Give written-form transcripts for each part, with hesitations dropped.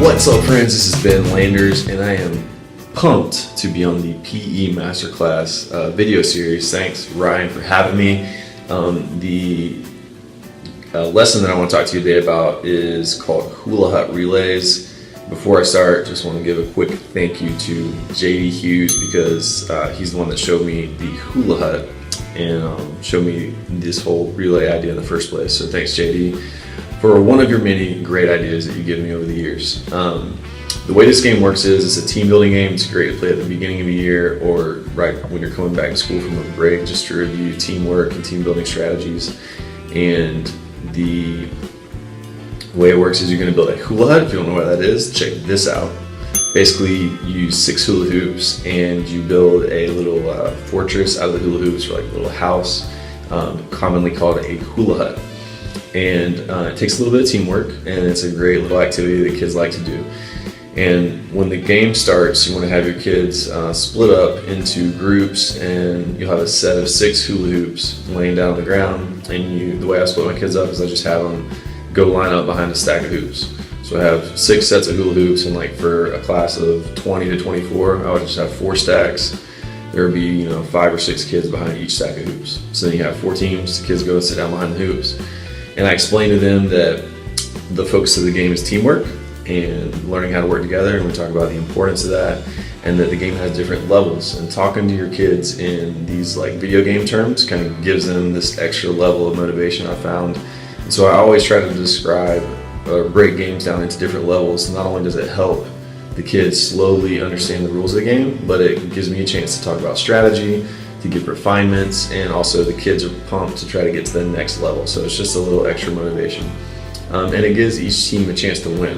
What's up, friends? This is Ben Landers, and I am pumped to be on the PE Masterclass video series. Thanks, Ryan, for having me. The lesson that I want to talk to you today about is called Hula Hut Relays. Before I start, just want to give a quick thank you to JD Hughes because he's the one that showed me the Hula Hut and showed me this whole relay idea in the first place. So thanks, JD, for one of your many great ideas that you've given me over the years. The way this game works is it's a team building game. It's great to play at the beginning of a year or right when you're coming back to school from a break, just to review teamwork and team building strategies. And the way it works is you're going to build a hula hut. If you don't know what that is, check this out. Basically, you use 6 hula hoops and you build a little fortress out of the hula hoops, or like a little house, commonly called a hula hut. And it takes a little bit of teamwork, and it's a great little activity that kids like to do. And when the game starts, you want to have your kids split up into groups, and you'll have a set of 6 hula hoops laying down on the ground. And the way I split my kids up is I just have them go line up behind a stack of hoops. So I have 6 sets of hula hoops, and like for a class of 20 to 24, I would just have 4 stacks. There would be 5 or 6 kids behind each stack of hoops. So then you have 4 teams. The kids go and sit down behind the hoops. And I explained to them that the focus of the game is teamwork and learning how to work together, and we talk about the importance of that, and that the game has different levels. And talking to your kids in these like video game terms kind of gives them this extra level of motivation, I found. And so I always try to describe break games down into different levels. Not only does it help the kids slowly understand the rules of the game, but it gives me a chance to talk about strategy, to give refinements, and also the kids are pumped to try to get to the next level. So it's just a little extra motivation. And it gives each team a chance to win.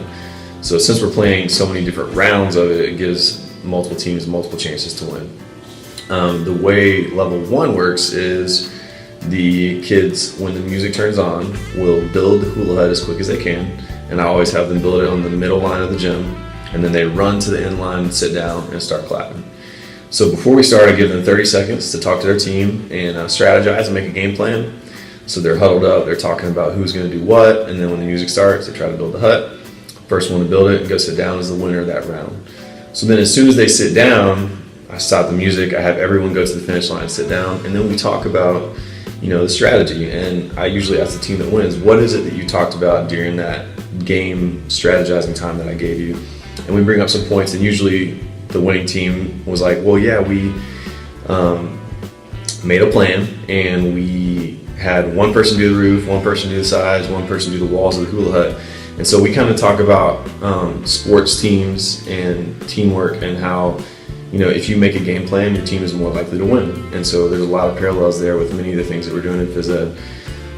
So since we're playing so many different rounds of it, it gives multiple teams multiple chances to win. The way level 1 works is the kids, when the music turns on, will build the hula hut as quick as they can. And I always have them build it on the middle line of the gym. And then they run to the end line and sit down and start clapping. So before we start, I give them 30 seconds to talk to their team and strategize and make a game plan. So they're huddled up, they're talking about who's going to do what, and then when the music starts, they try to build the hut. First one to build it and go sit down is the winner of that round. So then as soon as they sit down, I stop the music, I have everyone go to the finish line and sit down, and then we talk about the strategy. And I usually ask the team that wins, what is it that you talked about during that game strategizing time that I gave you? And we bring up some points, and usually the winning team was like, well, yeah, we made a plan, and we had one person do the roof, one person do the sides, one person do the walls of the hula hut. And so we kind of talk about sports teams and teamwork, and how if you make a game plan, your team is more likely to win. And so there's a lot of parallels there with many of the things that we're doing in phys ed.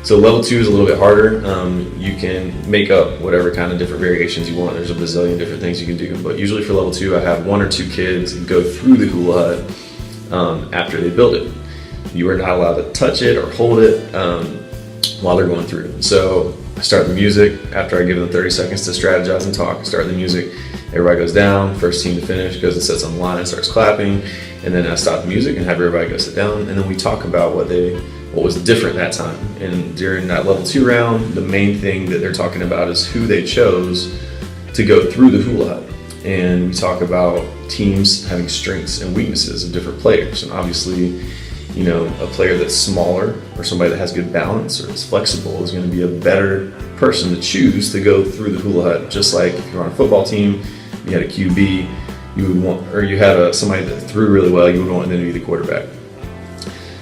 So level 2 is a little bit harder. You can make up whatever kind of different variations you want. There's a bazillion different things you can do. But usually for level 2, I have 1 or 2 kids go through the hula hut after they build it. You are not allowed to touch it or hold it while they're going through. So I start the music. After I give them 30 seconds to strategize and talk, I start the music. Everybody goes down. First team to finish goes and sits on the line and starts clapping. And then I stop the music and have everybody go sit down. And then we talk about what was different that time. And during that level 2 round, the main thing that they're talking about is who they chose to go through the hula hut. And we talk about teams having strengths and weaknesses of different players. And obviously, a player that's smaller or somebody that has good balance or is flexible is going to be a better person to choose to go through the hula hut. Just like if you're on a football team, you had a QB, you would want, or you had somebody that threw really well, you would want them to be the quarterback.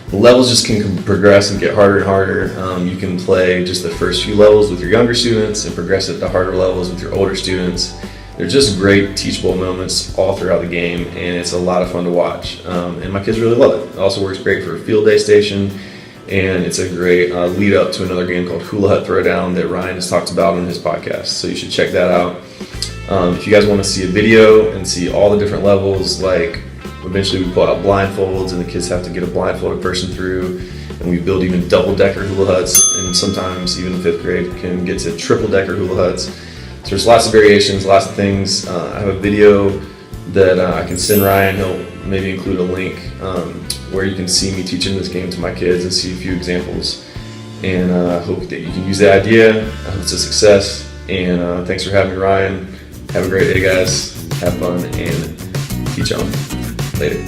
The levels just can progress and get harder and harder. You can play just the first few levels with your younger students and progress it to harder levels with your older students. They're just great teachable moments all throughout the game, and it's a lot of fun to watch. And my kids really love it. It also works great for a field day station, and it's a great lead up to another game called Hula Hut Throwdown that Ryan has talked about on his podcast. So you should check that out. If you guys want to see a video and see all the different levels, like eventually we pull out blindfolds and the kids have to get a blindfolded person through, and we build even double-decker hula huts, and sometimes even in 5th grade can get to triple-decker hula huts. So there's lots of variations, lots of things. I have a video that I can send Ryan. He'll maybe include a link where you can see me teaching this game to my kids and see a few examples. And I hope that you can use the idea. I hope it's a success. And thanks for having me, Ryan. Have a great day, guys. Have fun and teach on. Later.